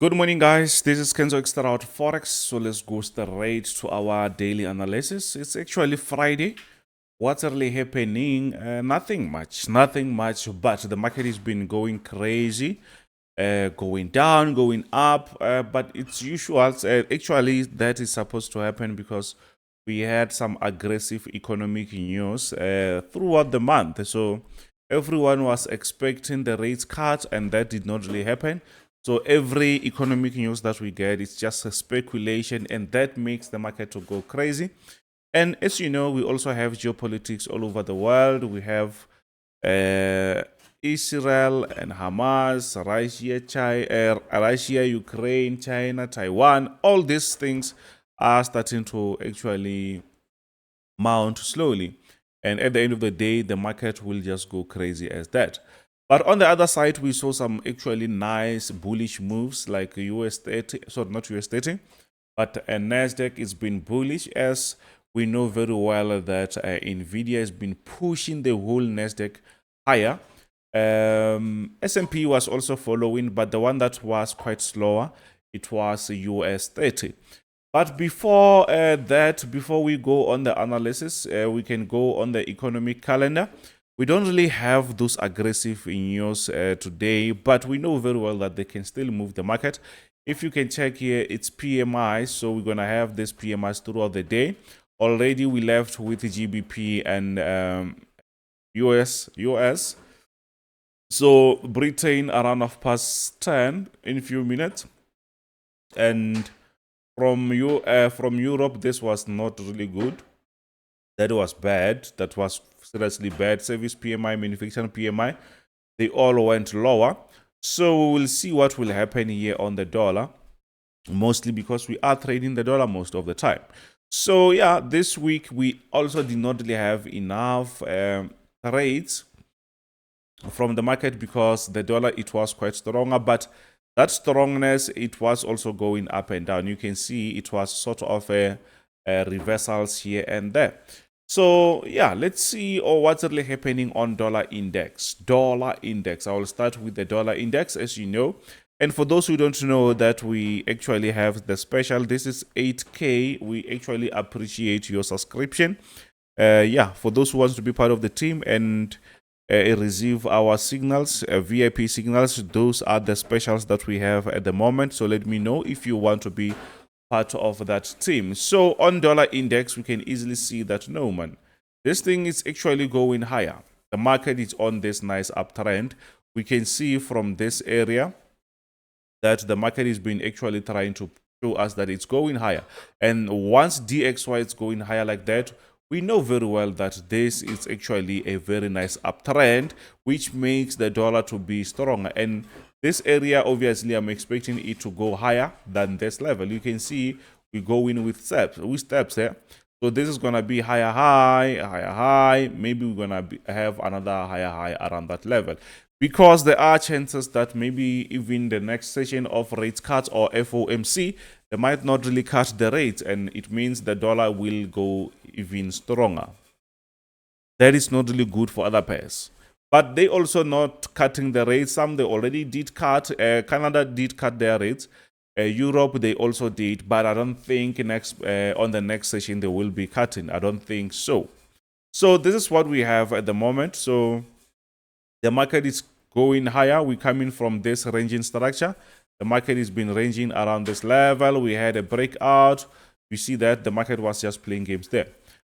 Good morning, guys. This is Kenzo Xtrahot Forex. So let's go straight to our daily analysis. It's actually Friday. What's really happening? Nothing much. But the market has been going crazy, going down, going up. But it's usual. Actually, that is supposed to happen because we had some aggressive economic news throughout the month. So everyone was expecting the rates cut, and that did not really happen. So every economic news that we get is just a speculation, and that makes the market to go crazy. And as you know, we also have geopolitics all over the world. We have Israel and Hamas, Russia, Ukraine, China, Taiwan. All these things are starting to actually mount slowly. And at the end of the day, the market will just go crazy as that. But on the other side, we saw some actually nice bullish moves like US30, sorry, not US30, but Nasdaq has been bullish, as we know very well that Nvidia has been pushing the whole Nasdaq higher. S&P was also following, but the one that was quite slower, it was US30. But before before we go on the analysis, we can go on the economic calendar. We don't really have those aggressive news today, but we know very well that they can still move the market. If you can check here, it's PMI, so we're gonna have this PMIs throughout the day. Already we left with the GBP and US. So Britain around 10:30 in a few minutes, and from Europe, this was not really good. That was bad. That was seriously bad. Service PMI, manufacturing PMI, they all went lower. So we will see what will happen here on the dollar, mostly because we are trading the dollar most of the time. So yeah, this week we also did not really have enough trades from the market because the dollar, it was quite stronger, but that strongness, it was also going up and down. You can see it was sort of a reversals here and there. So yeah, let's see what's really happening on dollar index. I will start with the dollar index, as you know. And for those who don't know that we actually have the special, this is 8K. We actually appreciate your subscription. Yeah, for those who want to be part of the team and receive our signals, VIP signals, those are the specials that we have at the moment. So let me know if you want to be part of that team. So on dollar index, we can easily see that no, man, this thing is actually going higher. The market is on this nice uptrend. We can see from this area that the market has been actually trying to show us that it's going higher. And once DXY is going higher like that, we know very well that this is actually a very nice uptrend, which makes the dollar to be stronger. And this area, obviously, I'm expecting it to go higher than this level. You can see we go in with steps here. So this is going to be higher high. Maybe we're going to have another higher high around that level, because there are chances that maybe even the next session of rates cuts or FOMC, they might not really cut the rates, and it means the dollar will go even stronger. That is not really good for other pairs. But they also not cutting the rates. Some they already did cut. Canada did cut their rates. Europe, they also did, but I don't think on the next session they will be cutting. I don't think so. So this is what we have at the moment. So the market is going higher. We're coming from this ranging structure. The market has been ranging around this level. We had a breakout. You see that the market was just playing games there.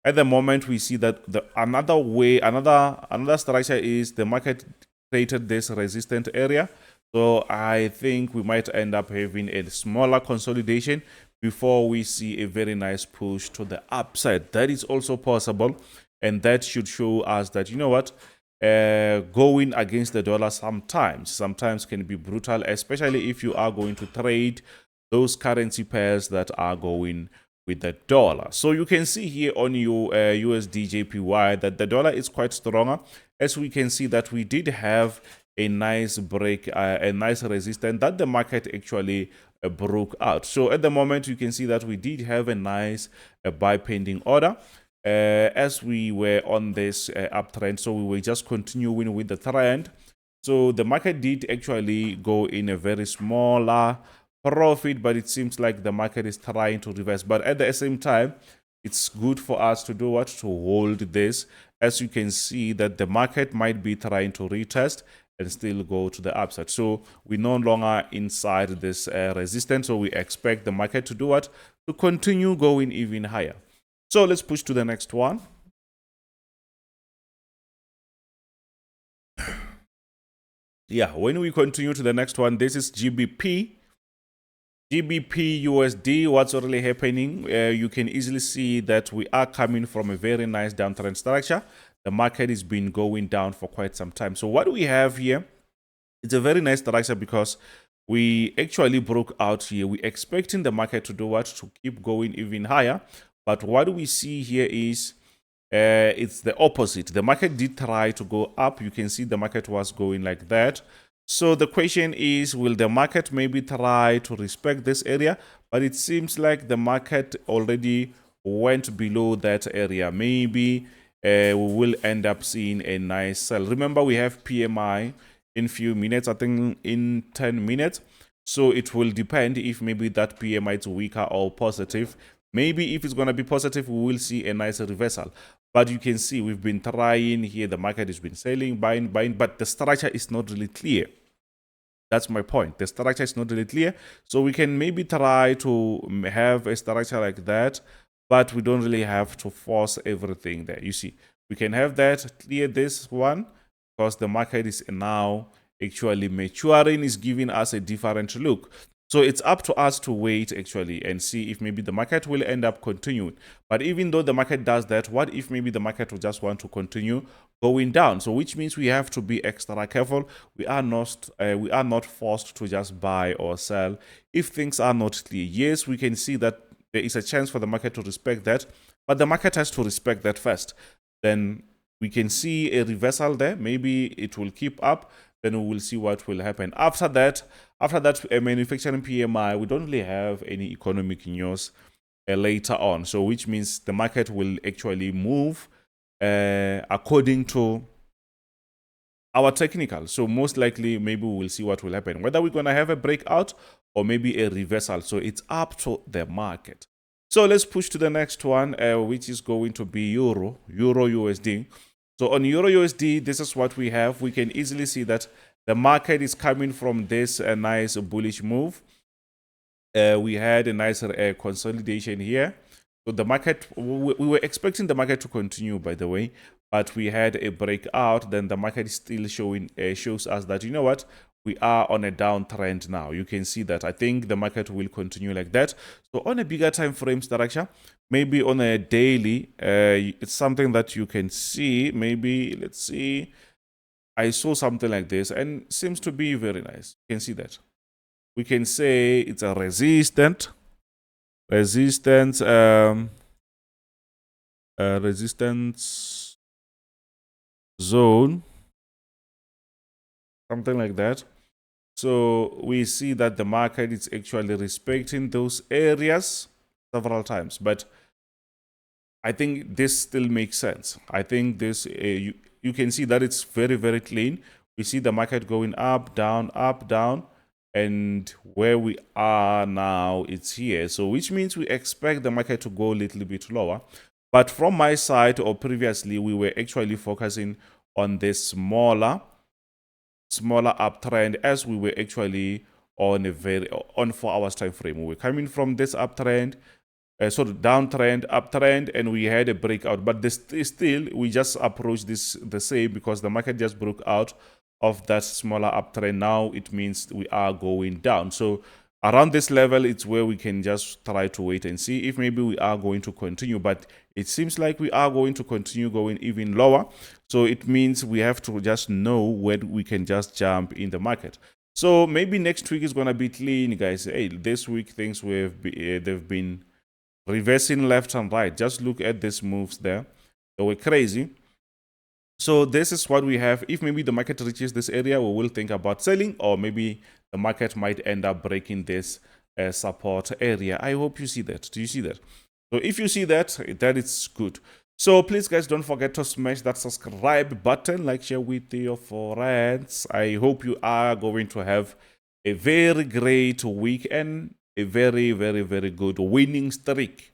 At the moment, we see that another structure is the market created this resistant area. So I think we might end up having a smaller consolidation before we see a very nice push to the upside. That is also possible, and that should show us that, you know what, going against the dollar sometimes can be brutal, especially if you are going to trade those currency pairs that are going with the dollar. So you can see here on your USD JPY that the dollar is quite stronger, as we can see that we did have a nice break, a nice resistance that the market actually broke out. So at the moment, you can see that we did have a nice buy pending order as we were on this uptrend. So we were just continuing with the trend. So the market did actually go in a very smaller profit, but it seems like the market is trying to reverse. But at the same time, it's good for us to do what? To hold this. As you can see that the market might be trying to retest and still go to the upside. So we're no longer inside this resistance. So we expect the market to do what? To continue going even higher. So let's push to the next one. Yeah, when we continue to the next one, this is GBP. GBP USD, what's really happening? You can easily see that we are coming from a very nice downtrend structure. The market has been going down for quite some time. So what we have here, it's a very nice structure because we actually broke out here. We're expecting the market to do what? To keep going even higher. But what we see here is it's the opposite. The market did try to go up. You can see the market was going like that. So the question is, will the market maybe try to respect this area? But it seems like the market already went below that area. Maybe we will end up seeing a nice sell. Remember, we have PMI in few minutes, I think in 10 minutes. So it will depend if maybe that PMI is weaker or positive. Maybe if it's going to be positive, we will see a nice reversal. But you can see we've been trying here. The market has been selling, buying, but the structure is not really clear. That's my point. The structure is not really clear. So we can maybe try to have a structure like that, but we don't really have to force everything there. You see, we can have that, clear this one, because the market is now actually maturing, is giving us a different look. So it's up to us to wait actually and see if maybe the market will end up continuing. But even though the market does that, what if maybe the market will just want to continue going down? So which means we have to be extra careful. We are not forced to just buy or sell if things are not clear. Yes, we can see that there is a chance for the market to respect that, but the market has to respect that first. Then we can see a reversal there. Maybe it will keep up. Then we will see what will happen. After that, manufacturing PMI, we don't really have any economic news later on. So which means the market will actually move according to our technical. So most likely, maybe we will see what will happen. Whether we're going to have a breakout or maybe a reversal. So it's up to the market. So let's push to the next one, which is going to be Euro USD. So on Euro USD, this is what we have. We can easily see that the market is coming from this nice bullish move. We had a nice consolidation here. So the market, we were expecting the market to continue, by the way, but we had a breakout. Then the market is still shows us that, you know what, we are on a downtrend now. You can see that. I think the market will continue like that. So on a bigger time frame structure, maybe on a daily, it's something that you can see. Maybe, let's see, I saw something like this and seems to be very nice. You can see that. We can say it's a resistance zone, something like that. So we see that the market is actually respecting those areas several times, but I think this still makes sense. I think this, you can see that it's very, very clean. We see the market going up, down, and where we are now, it's here. So which means we expect the market to go a little bit lower. But from my side, or previously, we were actually focusing on this smaller uptrend, as we were actually on a 4 hours time frame. We were coming from this uptrend, sort of downtrend, uptrend, and we had a breakout. But still, we just approached this the same because the market just broke out of that smaller uptrend. Now it means we are going down. So around this level, it's where we can just try to wait and see if maybe we are going to continue. But it seems like we are going to continue going even lower. So it means we have to just know when we can just jump in the market. So maybe next week is going to be clean, guys. Hey, this week things they've been reversing left and right. Just look at these moves there. They were crazy. So this is what we have. If maybe the market reaches this area, we will think about selling, or maybe the market might end up breaking this support area. I hope you see that. Do you see that? So if you see that, that is good. So please, guys, don't forget to smash that subscribe button, like, share with your friends. I hope you are going to have a very great week and a very, very, very good winning streak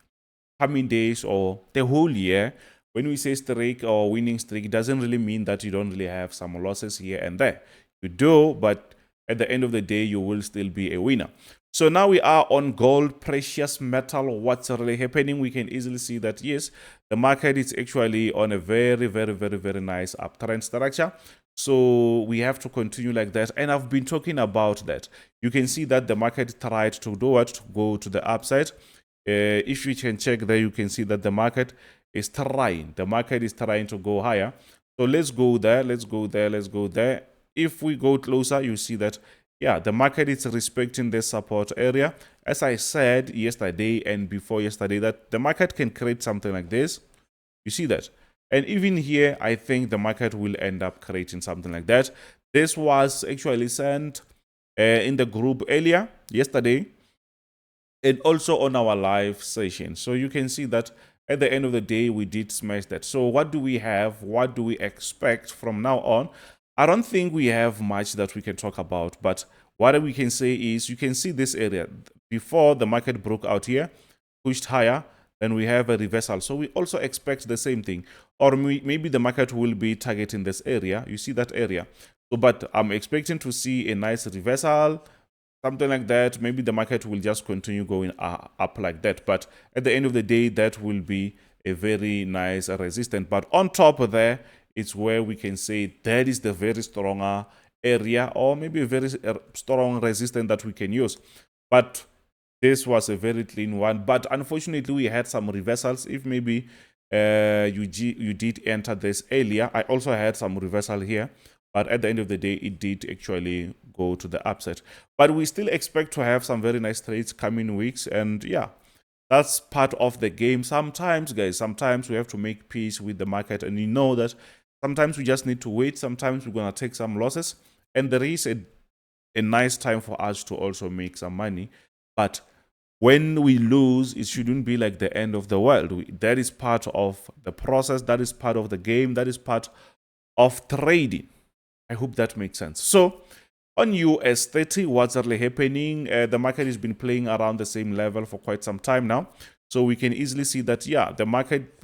coming days or the whole year. When we say streak or winning streak, it doesn't really mean that you don't really have some losses here and there. You do, but at the end of the day, you will still be a winner. So now we are on gold, precious metal. What's really happening? We can easily see that, yes, the market is actually on a very, very, very, very nice uptrend structure. So we have to continue like that. And I've been talking about that. You can see that the market tried to do what? To go to the upside. If you can check there, you can see that the market is trying. The market is trying to go higher. So let's go there. Let's go there. Let's go there. If we go closer, you see that, yeah, the market is respecting this support area. As I said yesterday and before yesterday, that the market can create something like this. You see that? And even here, I think the market will end up creating something like that. This was actually sent in the group earlier yesterday and also on our live session. So you can see that at the end of the day, we did smash that. So what do we have? What do we expect from now on? I don't think we have much that we can talk about, but what we can say is you can see this area. Before the market broke out here, pushed higher, then we have a reversal. So we also expect the same thing. Or maybe the market will be targeting this area. You see that area. So, but I'm expecting to see a nice reversal, something like that. Maybe the market will just continue going up like that. But at the end of the day, that will be a very nice resistance. But on top of there, it's where we can say that is the very stronger area or maybe a very strong resistance that we can use. But this was a very clean one. But unfortunately, we had some reversals. If maybe you did enter this earlier, I also had some reversal here. But at the end of the day, it did actually go to the upside. But we still expect to have some very nice trades coming weeks. And yeah, that's part of the game. Sometimes, guys, sometimes we have to make peace with the market. And you know that sometimes we just need to wait. Sometimes we're going to take some losses. And there is a nice time for us to also make some money. But when we lose, it shouldn't be like the end of the world. That is part of the process. That is part of the game. That is part of trading. I hope that makes sense. So on US30, what's really happening? The market has been playing around the same level for quite some time now. So we can easily see that, yeah, the market,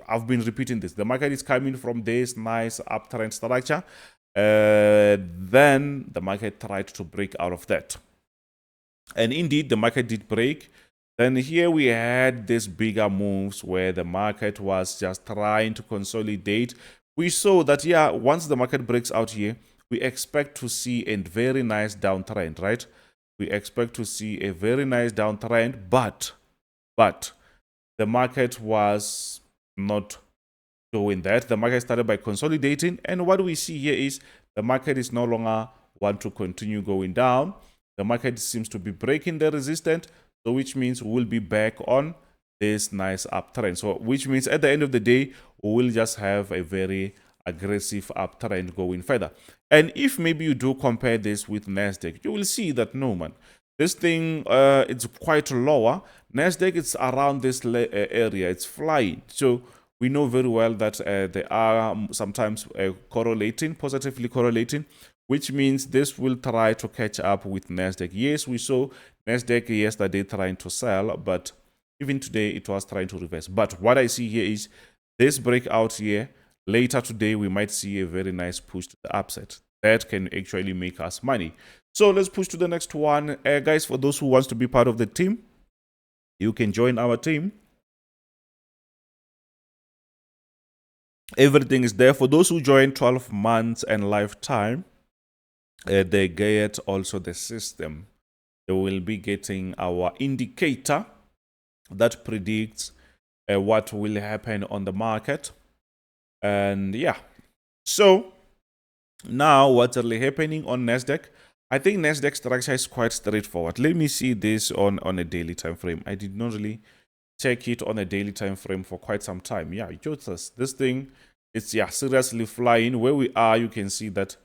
I've been repeating this. The market is coming from this nice uptrend structure. Then the market tried to break out of that. And indeed, the market did break. Then here we had these bigger moves where the market was just trying to consolidate. We saw that, yeah, once the market breaks out here, we expect to see a very nice downtrend, right? We expect to see a very nice downtrend, but the market was not doing that. The market started by consolidating, and what we see here is the market is no longer want to continue going down. The market seems to be breaking the resistance, so which means we'll be back on this nice uptrend. So which means at the end of the day, we will just have a very aggressive uptrend going further. And if maybe you do compare this with Nasdaq, you will see that no, man, this thing it's quite lower. Nasdaq is around this area, it's flying. So we know very well that they are sometimes correlating, positively correlating, which means this will try to catch up with Nasdaq. Yes, we saw Nasdaq yesterday trying to sell, but even today it was trying to reverse. But what I see here is this breakout here. Later today, we might see a very nice push to the upside. That can actually make us money. So let's push to the next one. Guys, for those who wants to be part of the team, you can join our team. Everything is there. For those who join 12 months and lifetime, they get also the system. They will be getting our indicator that predicts what will happen on the market. And yeah, so now what's really happening on Nasdaq? I think Nasdaq structure is quite straightforward. Let me see this on a daily time frame. I did not really check it on a daily time frame for quite some time. Yeah, this thing, it's seriously flying. Where we are, you can see that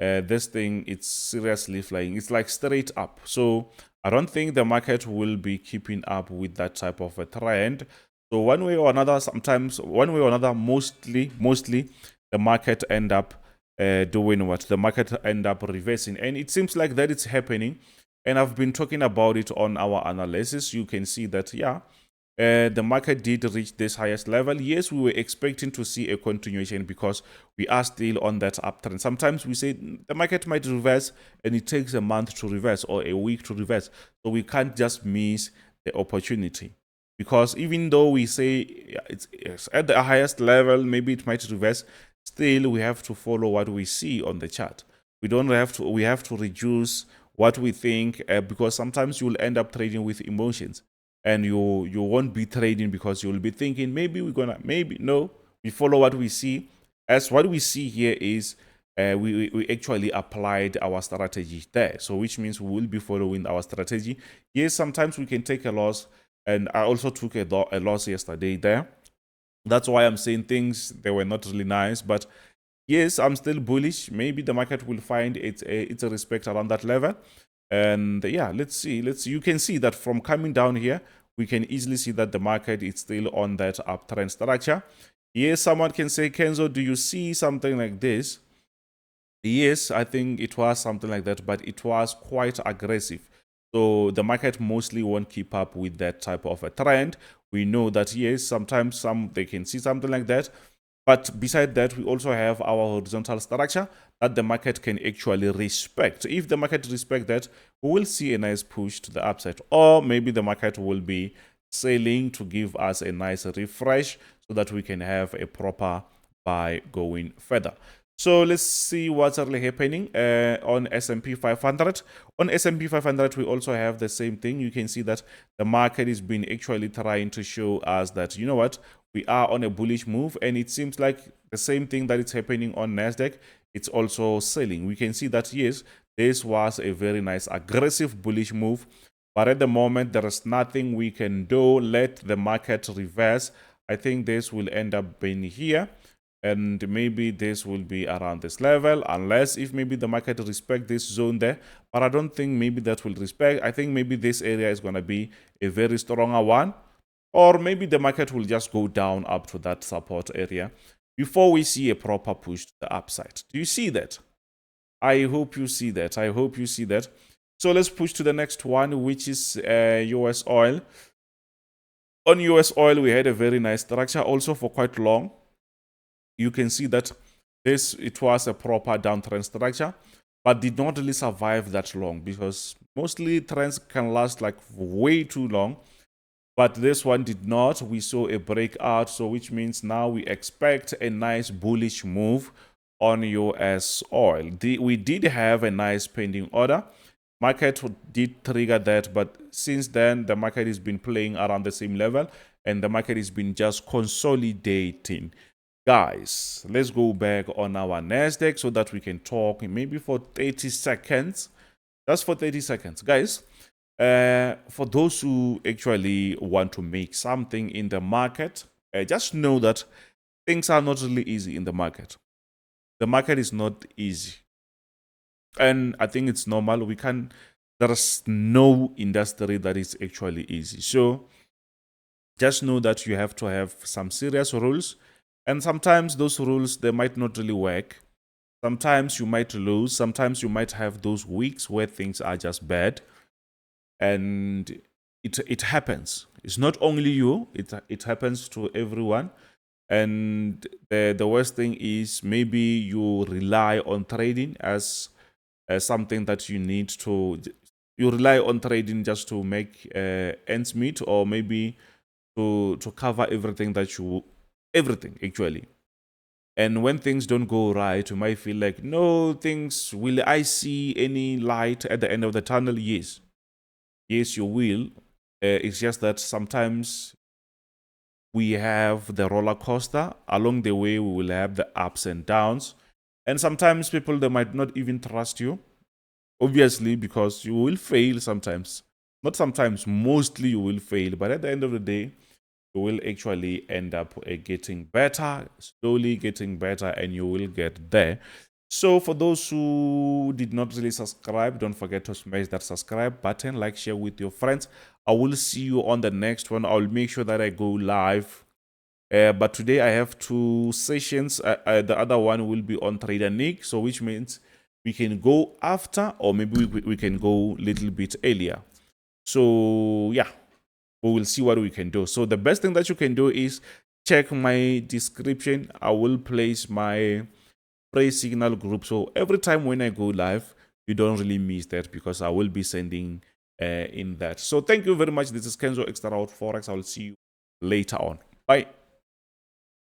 this thing, it's seriously flying. It's like straight up. So I don't think the market will be keeping up with that type of a trend. So one way or another, sometimes one way or another, mostly the market end up doing what? The market end up reversing. And it seems like that it's happening. And I've been talking about it on our analysis. You can see that, yeah, the market did reach this highest level. Yes, we were expecting to see a continuation because we are still on that uptrend. Sometimes we say the market might reverse and it takes a month to reverse or a week to reverse. So we can't just miss the opportunity. Because even though we say it's at the highest level, maybe it might reverse, still we have to follow what we see on the chart. We have to reduce what we think because sometimes you'll end up trading with emotions. And you won't be trading because you'll be thinking maybe no, we follow what we see. As what we see here is we actually applied our strategy there, so which means we will be following our strategy. Yes, sometimes we can take a loss, and I also took a loss yesterday there. That's why I'm saying things, they were not really nice, but yes, I'm still bullish. Maybe the market will find its a respect around that level. And yeah, let's see. You can see that from coming down here, we can easily see that the market is still on that uptrend structure. Yes, someone can say, Kenzo, do you see something like this? Yes, I think it was something like that, but it was quite aggressive. So the market mostly won't keep up with that type of a trend. We know that, yes, sometimes they can see something like that. But beside that, we also have our horizontal structure that the market can actually respect. If the market respects that, we will see a nice push to the upside. Or maybe the market will be selling to give us a nice refresh so that we can have a proper buy going further. So let's see what's really happening on S&P 500. On S&P 500, we also have the same thing. You can see that the market is been actually trying to show us that, you know what, we are on a bullish move, and it seems like the same thing that is happening on Nasdaq, it's also selling. We can see that, yes, this was a very nice aggressive bullish move, but at the moment there is nothing we can do. Let the market reverse. I think this will end up being here, and maybe this will be around this level, unless if maybe the market respect this zone there, but I don't think maybe that will respect. I think maybe this area is going to be a very stronger one, or maybe the market will just go down up to that support area before we see a proper push to the upside. Do you see that? I hope you see that. I hope you see that. So let's push to the next one, which is US oil. On US oil, we had a very nice structure also for quite long. You can see that it was a proper downtrend structure, but did not really survive that long because mostly trends can last like way too long. But this one did not. We saw a breakout, so which means now we expect a nice bullish move on US oil. We did have a nice pending order. Market did trigger that, but since then the market has been playing around the same level, and the market has been just consolidating. Guys, let's go back on our Nasdaq so that we can talk maybe for 30 seconds. Just for 30 seconds, guys. For those who actually want to make something in the market, just know that things are not really easy in the market. The market is not easy, and I think it's normal. There's no industry that is actually easy. So just know that you have to have some serious rules, and sometimes those rules, they might not really work. Sometimes you might lose. Sometimes you might have those weeks where things are just bad. And it happens. It's not only you, it happens to everyone. And the worst thing is maybe you rely on trading as something that you need to, you rely on trading just to make ends meet, or maybe to cover everything everything actually. And when things don't go right, you might feel like, no, will I see any light at the end of the tunnel? Yes. Yes, you will. It's just that sometimes we have the roller coaster. Along the way, we will have the ups and downs. And sometimes people, they might not even trust you. Obviously, because you will fail sometimes. Not sometimes, mostly you will fail. But at the end of the day, you will actually end up getting better, slowly getting better, and you will get there. So for those who did not really subscribe, don't forget to smash that subscribe button, like, share with your friends. I will see you on the next one. I'll make sure that I go live But today I have 2 sessions. The other one will be on Trader Nick, so which means we can go after, or maybe we can go a little bit earlier. So yeah, we will see what we can do. So the best thing that you can do is check my description. I will place my praise signal group, so every time when I go live, you don't really miss that, because I will be sending in that. So thank you very much. This is Kenzo Xtrahot Forex. I will see you later on. Bye.